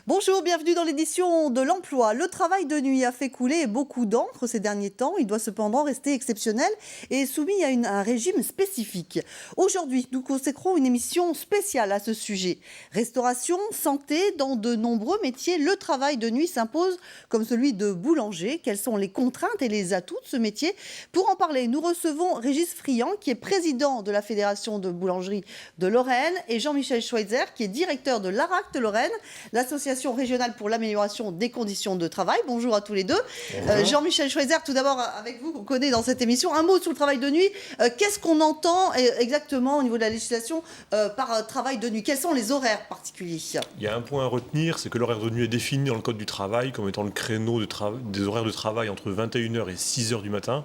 Bonjour, bienvenue dans l'édition de l'emploi. Le travail de nuit a fait couler beaucoup d'encre ces derniers temps. Il doit cependant rester exceptionnel et soumis à un régime spécifique. Aujourd'hui, nous consacrons une émission spéciale à ce sujet. Restauration, santé, dans de nombreux métiers, le travail de nuit s'impose comme celui de boulanger. Quelles sont les contraintes et les atouts de ce métier? Pour en parler, nous recevons Régis Friand, qui est président de la Fédération de boulangerie de Lorraine, et Jean-Michel Schweitzer, qui est directeur de l'ARAC de Lorraine, l'association régionale pour l'amélioration des conditions de travail. Bonjour à tous les deux. Jean-Michel Schweitzer, tout d'abord avec vous, qu'on connaît dans cette émission. Un mot sur le travail de nuit. Qu'est-ce qu'on entend exactement au niveau de la législation par travail de nuit? Quels sont les horaires particuliers? Il y a un point à retenir, c'est que l'horaire de nuit est défini dans le Code du travail comme étant le créneau des horaires de travail entre 21h et 6h du matin.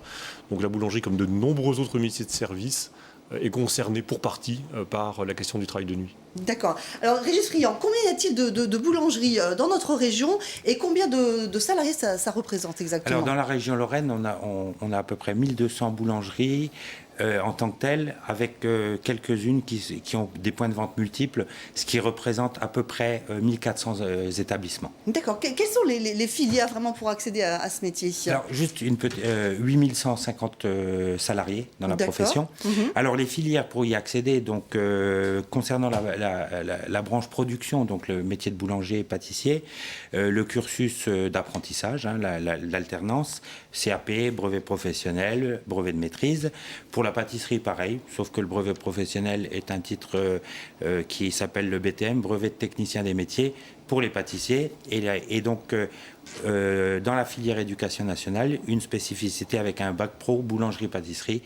Donc la boulangerie, comme de nombreux autres métiers de service, est concernée pour partie par la question du travail de nuit. D'accord. Alors, Régis Friand, combien y a-t-il de boulangeries dans notre région et combien de salariés ça représente exactement? Alors, dans la région Lorraine, on a à peu près 1200 boulangeries en tant que telles, avec quelques-unes qui ont des points de vente multiples, ce qui représente à peu près 1400 établissements. D'accord. Quelles sont les filières vraiment pour accéder à ce métier? Alors, juste 8150 salariés dans la profession. Alors, les filières pour y accéder, donc concernant la branche production, donc le métier de boulanger et pâtissier, le cursus d'apprentissage, l'alternance, CAP, brevet professionnel, brevet de maîtrise. Pour la pâtisserie, pareil, sauf que le brevet professionnel est un titre qui s'appelle le BTM, brevet de technicien des métiers, pour les pâtissiers. Et donc, dans la filière éducation nationale, une spécificité avec un bac pro boulangerie-pâtisserie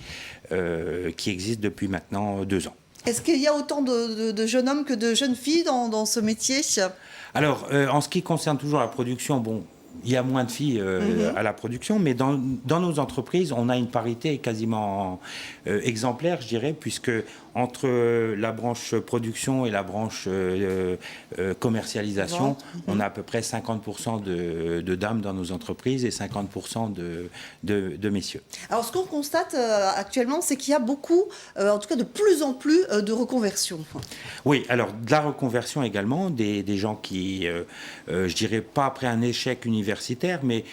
qui existe depuis maintenant 2 ans. Est-ce qu'il y a autant de jeunes hommes que de jeunes filles dans ce métier? Alors, en ce qui concerne toujours la production, bon, il y a moins de filles à la production, mais dans nos entreprises, on a une parité quasiment exemplaire, je dirais, puisque entre la branche production et la branche commercialisation, on a à peu près 50% de dames dans nos entreprises et 50% de messieurs. Alors, ce qu'on constate actuellement, c'est qu'il y a beaucoup, en tout cas de plus en plus, de reconversions. Oui, alors de la reconversion également, des gens qui, je dirais pas après un échec universitaire, mais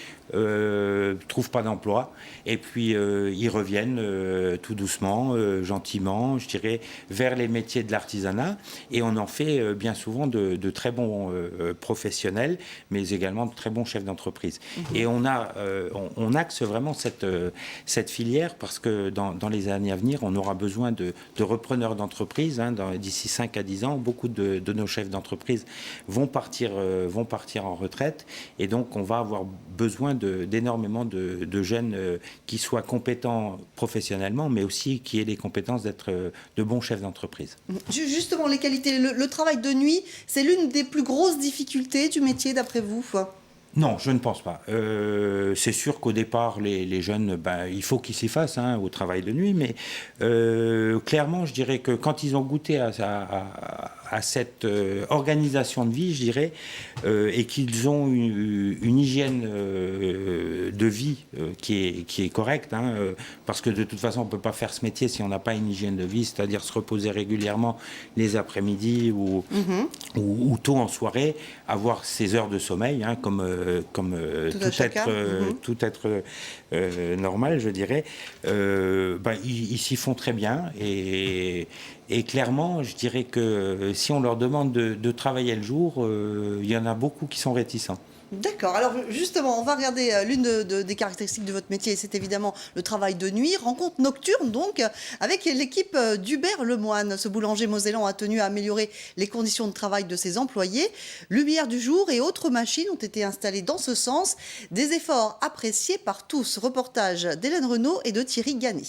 trouvent pas d'emploi, et puis ils reviennent tout doucement, gentiment, je dirais, vers les métiers de l'artisanat, et on en fait bien souvent de très bons professionnels, mais également de très bons chefs d'entreprise. Et on axe vraiment cette filière, parce que dans les années à venir, on aura besoin de repreneurs d'entreprise. D'ici 5 à 10 ans, beaucoup de nos chefs d'entreprise vont partir en retraite, et donc on va avoir besoin d'énormément de jeunes qui soient compétents professionnellement, mais aussi qui aient les compétences d'être de bons chefs d'entreprise. Justement, les qualités, le travail de nuit, c'est l'une des plus grosses difficultés du métier, d'après vous? Non, je ne pense pas. C'est sûr qu'au départ, les jeunes, il faut qu'ils s'y fassent au travail de nuit, mais clairement, je dirais que quand ils ont goûté à cette organisation de vie, je dirais, et qu'ils ont une hygiène de vie qui est correcte, parce que de toute façon, on ne peut pas faire ce métier si on n'a pas une hygiène de vie, c'est-à-dire se reposer régulièrement les après-midi ou tôt en soirée, avoir ses heures de sommeil, comme tout être normal, je dirais, ils s'y font très bien, et clairement, je dirais que si on leur demande de travailler le jour, il y en a beaucoup qui sont réticents. D'accord. Alors justement, on va regarder l'une des caractéristiques de votre métier, c'est évidemment le travail de nuit. Rencontre nocturne donc avec l'équipe d'Hubert Lemoine. Ce boulanger mosellan a tenu à améliorer les conditions de travail de ses employés. Lumière du jour et autres machines ont été installées dans ce sens. Des efforts appréciés par tous. Reportage d'Hélène Renaud et de Thierry Gagné.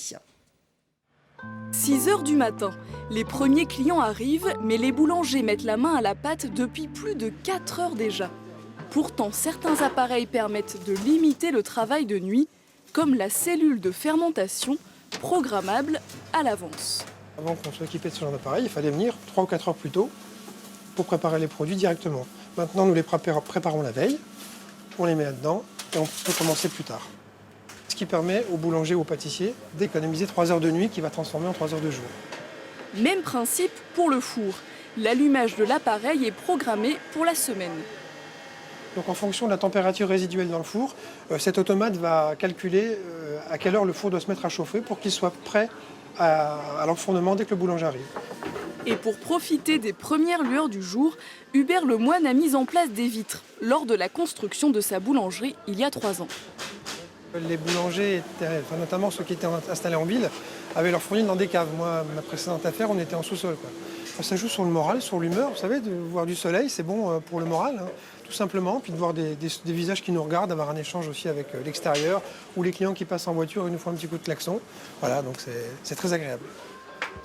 6 heures du matin. Les premiers clients arrivent, mais les boulangers mettent la main à la pâte depuis plus de 4 heures déjà. Pourtant, certains appareils permettent de limiter le travail de nuit, comme la cellule de fermentation, programmable à l'avance. Avant qu'on soit équipé de ce genre d'appareil, il fallait venir 3 ou 4 heures plus tôt pour préparer les produits directement. Maintenant, nous les préparons la veille, on les met là-dedans et on peut commencer plus tard. Ce qui permet au boulanger ou au pâtissier d'économiser 3 heures de nuit qu'il va transformer en 3 heures de jour. Même principe pour le four. L'allumage de l'appareil est programmé pour la semaine. Donc en fonction de la température résiduelle dans le four, cet automate va calculer à quelle heure le four doit se mettre à chauffer pour qu'il soit prêt à l'enfournement dès que le boulanger arrive. Et pour profiter des premières lueurs du jour, Hubert Lemoine a mis en place des vitres lors de la construction de sa boulangerie il y a 3 ans. Les boulangers, notamment ceux qui étaient installés en ville, avaient leur fournil dans des caves. Moi, ma précédente affaire, on était en sous-sol, quoi. Ça joue sur le moral, sur l'humeur, vous savez, de voir du soleil, c'est bon pour le moral, hein, tout simplement. Puis de voir des visages qui nous regardent, d'avoir un échange aussi avec l'extérieur, ou les clients qui passent en voiture et nous font un petit coup de klaxon. Voilà, donc c'est très agréable.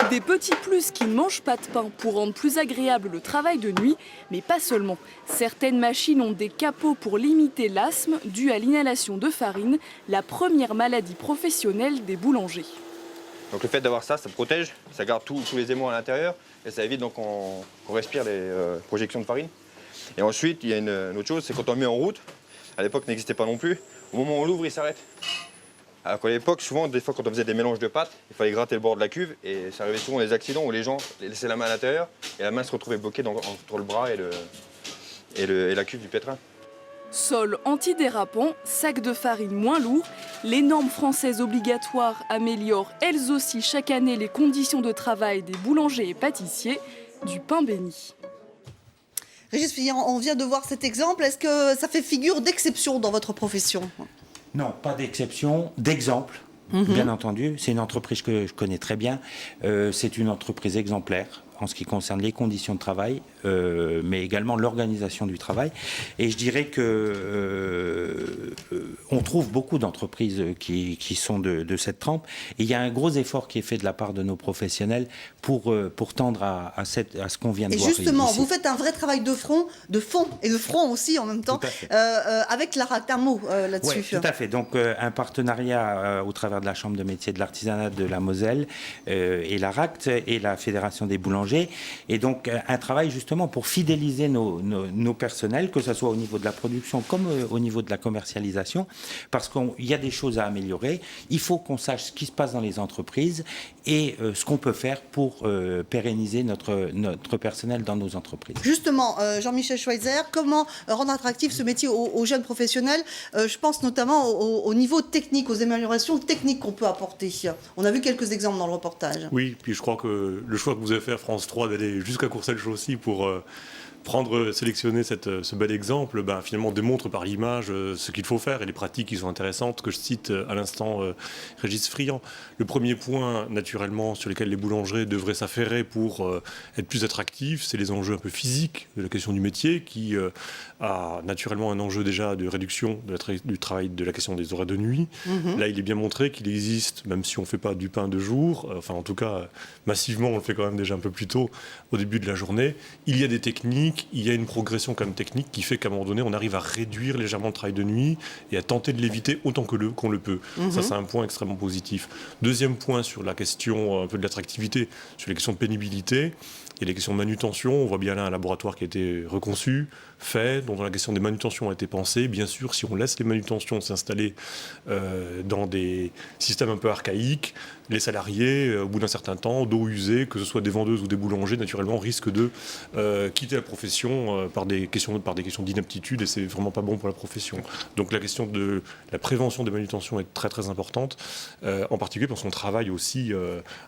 Des petits plus qui ne mangent pas de pain pour rendre plus agréable le travail de nuit, mais pas seulement. Certaines machines ont des capots pour limiter l'asthme dû à l'inhalation de farine, la première maladie professionnelle des boulangers. Donc le fait d'avoir ça, ça protège, ça garde tous les émaux à l'intérieur et ça évite donc qu'on respire les projections de farine. Et ensuite, il y a une autre chose, c'est quand on le met en route, à l'époque n'existait pas non plus, au moment où on l'ouvre, il s'arrête. Alors qu'à l'époque, souvent, des fois quand on faisait des mélanges de pâtes, il fallait gratter le bord de la cuve et ça arrivait souvent des accidents où les gens laissaient la main à l'intérieur et la main se retrouvait bloquée entre le bras et la cuve du pétrin. Sol antidérapant, sac de farine moins lourd, les normes françaises obligatoires améliorent elles aussi chaque année les conditions de travail des boulangers et pâtissiers, du pain béni. Régis Phillian, on vient de voir cet exemple. Est-ce que ça fait figure d'exception dans votre profession? Non, pas d'exception, d'exemple. Bien entendu, c'est une entreprise que je connais très bien. C'est une entreprise exemplaire en ce qui concerne les conditions de travail, mais également l'organisation du travail. Et je dirais que on trouve beaucoup d'entreprises qui sont de cette trempe. Et il y a un gros effort qui est fait de la part de nos professionnels pour tendre à ce qu'on vient de voir. Et justement, ici. vous faites un vrai travail de fond et de front aussi en même temps, avec la RACT. Un mot là-dessus. Oui, tout à fait. Donc un partenariat au travers de la Chambre de métier de l'artisanat de la Moselle et la RACT et la Fédération des boulangers. Et donc un travail justement pour fidéliser nos personnels, que ce soit au niveau de la production comme au niveau de la commercialisation, parce qu'il y a des choses à améliorer. Il faut qu'on sache ce qui se passe dans les entreprises et ce qu'on peut faire pour pérenniser notre personnel dans nos entreprises. Justement, Jean-Michel Schweitzer, comment rendre attractif ce métier aux jeunes professionnels? Je pense notamment au niveau technique, aux améliorations techniques qu'on peut apporter. On a vu quelques exemples dans le reportage. Oui, puis je crois que le choix que vous avez fait à France 3 d'aller jusqu'à Courcelles-Chaussy pour sélectionner ce bel exemple, finalement démontre par l'image ce qu'il faut faire et les pratiques qui sont intéressantes que je cite à l'instant Régis Phillian. Le premier point, naturellement, sur lequel les boulangers devraient s'affairer pour être plus attractifs, c'est les enjeux un peu physiques de la question du métier qui a naturellement un enjeu déjà de réduction du travail de la question des horaires de nuit. Là, il est bien montré qu'il existe, même si on ne fait pas du pain de jour, enfin en tout cas massivement, on le fait quand même déjà un peu plus tôt au début de la journée, il y a des techniques, il y a une progression quand même technique qui fait qu'à un moment donné, on arrive à réduire légèrement le travail de nuit et à tenter de l'éviter autant qu'on le peut. Ça, c'est un point extrêmement positif. Deuxième point sur la question un peu de l'attractivité, sur les questions de pénibilité. Il y a les questions de manutention. On voit bien là un laboratoire qui a été reconçu, fait, dont la question des manutentions a été pensée. Bien sûr, si on laisse les manutentions s'installer dans des systèmes un peu archaïques, les salariés, au bout d'un certain temps, d'eau usée, que ce soit des vendeuses ou des boulangers, naturellement, risquent de quitter la profession par des questions d'inaptitude, et c'est vraiment pas bon pour la profession. Donc la question de la prévention des manutentions est très très importante, en particulier parce qu'on travaille aussi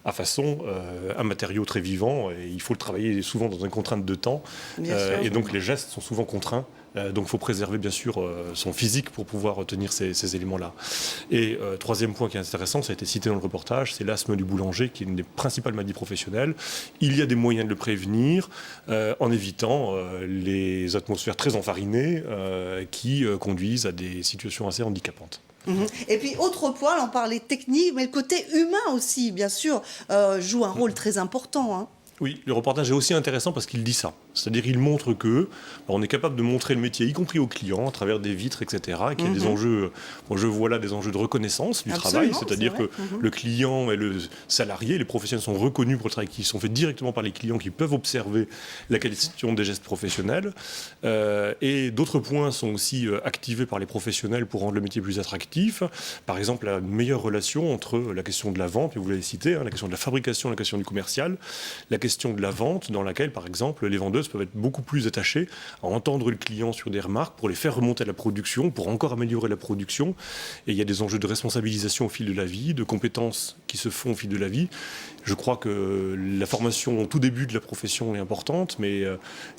à façon un matériau très vivant, et il faut le travailler souvent dans une contrainte de temps, et donc les gestes sont souvent contraints. Donc il faut préserver bien sûr son physique pour pouvoir retenir ces éléments-là. Et troisième point qui est intéressant, ça a été cité dans le reportage, c'est l'asthme du boulanger qui est une des principales maladies professionnelles. Il y a des moyens de le prévenir en évitant les atmosphères très enfarinées qui conduisent à des situations assez handicapantes. Et puis autre point, on parlait technique, mais le côté humain aussi, bien sûr, joue un rôle très important. Oui, le reportage est aussi intéressant parce qu'il dit ça. C'est-à-dire il montre que on est capable de montrer le métier, y compris aux clients, à travers des vitres, etc. Et qu'il y a des enjeux, moi je vois là des enjeux de reconnaissance du travail, c'est-à-dire que le client et le salarié, les professionnels sont reconnus pour le travail qui sont faits directement par les clients, qui peuvent observer la question des gestes professionnels. Et d'autres points sont aussi activés par les professionnels pour rendre le métier plus attractif. Par exemple, une meilleure relation entre la question de la vente, vous l'avez cité, la question de la fabrication, la question du commercial, la question de la vente, dans laquelle, par exemple, les vendeuses peuvent être beaucoup plus attachées à entendre le client sur des remarques pour les faire remonter à la production, pour encore améliorer la production. Et il y a des enjeux de responsabilisation au fil de la vie, de compétences qui se font au fil de la vie. Je crois que la formation au tout début de la profession est importante, mais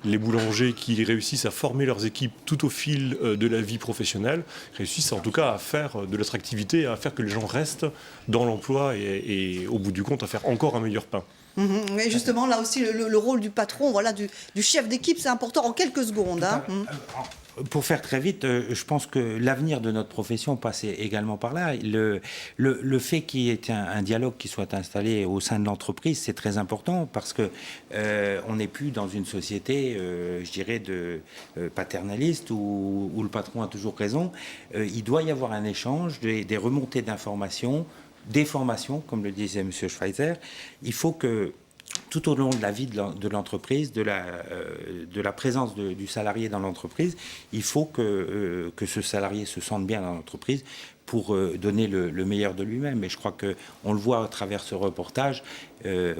les boulangers qui réussissent à former leurs équipes tout au fil de la vie professionnelle réussissent en tout cas à faire de l'attractivité, à faire que les gens restent dans l'emploi et au bout du compte à faire encore un meilleur pain. Mais justement, là aussi, le rôle du patron, voilà, du chef d'équipe, c'est important en quelques secondes. Pour faire très vite, je pense que l'avenir de notre profession passe également par là. Le fait qu'il y ait un dialogue qui soit installé au sein de l'entreprise, c'est très important parce que on n'est plus dans une société, je dirais, paternaliste où le patron a toujours raison. Il doit y avoir un échange, des remontées d'informations, des formations, comme le disait M. Schweizer. Il faut que tout au long de la vie de l'entreprise, de la présence du salarié dans l'entreprise, il faut que ce salarié se sente bien dans l'entreprise pour donner le meilleur de lui-même. Et je crois qu'on le voit à travers ce reportage,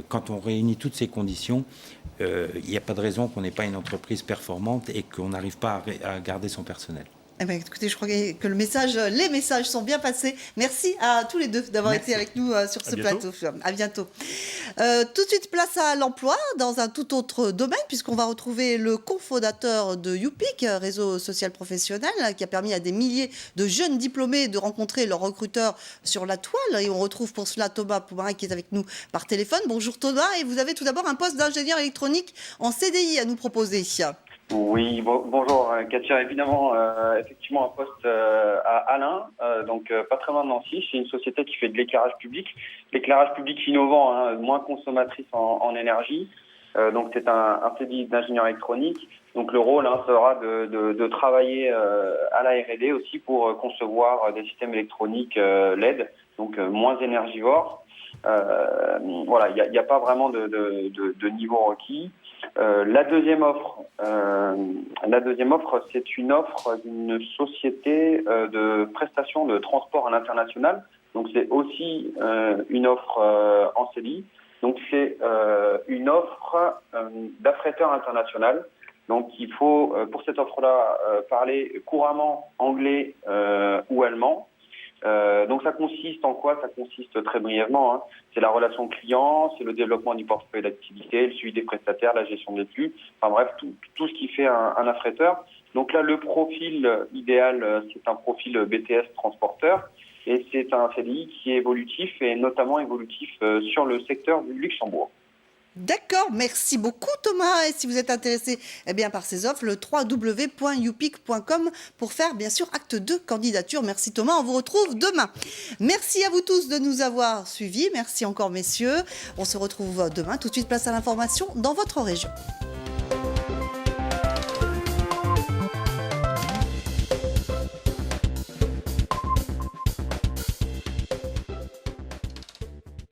quand on réunit toutes ces conditions, il n'y a pas de raison qu'on n'ait pas une entreprise performante et qu'on n'arrive pas à garder son personnel. Eh bien, écoutez, je crois que les messages sont bien passés. Merci à tous les deux d'avoir été avec nous sur ce plateau. À bientôt. Tout de suite, place à l'emploi dans un tout autre domaine, puisqu'on va retrouver le cofondateur de YouPick, réseau social professionnel, qui a permis à des milliers de jeunes diplômés de rencontrer leurs recruteurs sur la toile. Et on retrouve pour cela Thomas Poumarin qui est avec nous par téléphone. Bonjour Thomas, et vous avez tout d'abord un poste d'ingénieur électronique en CDI à nous proposer. Oui, bonjour Katia. Évidemment, effectivement un poste à Alain, donc pas très loin de Nancy. C'est une société qui fait de l'éclairage public. L'éclairage public innovant, moins consommatrice en énergie. Donc c'est un CDI d'ingénieur électronique. Donc le rôle sera de travailler à la R&D aussi pour concevoir des systèmes électroniques LED, donc moins énergivores. Voilà, il n'y a pas vraiment de niveau requis. La deuxième offre, c'est une offre d'une société de prestation de transport à l'international. Donc c'est aussi une offre en CDI. Donc c'est une offre d'affréteur international. Donc il faut pour cette offre-là parler couramment anglais ou allemand. Donc ça consiste en quoi? Ça consiste très brièvement, c'est la relation client, c'est le développement du portefeuille d'activité, le suivi des prestataires, la gestion des flux, enfin bref, tout ce qui fait un affréteur. Donc là, le profil idéal, c'est un profil BTS transporteur et c'est un CDI qui est évolutif et notamment évolutif sur le secteur du Luxembourg. D'accord, merci beaucoup Thomas. Et si vous êtes intéressé par ces offres, le www.youpick.com pour faire bien sûr acte de candidature. Merci Thomas, on vous retrouve demain. Merci à vous tous de nous avoir suivis. Merci encore messieurs. On se retrouve demain. Tout de suite, place à l'information dans votre région.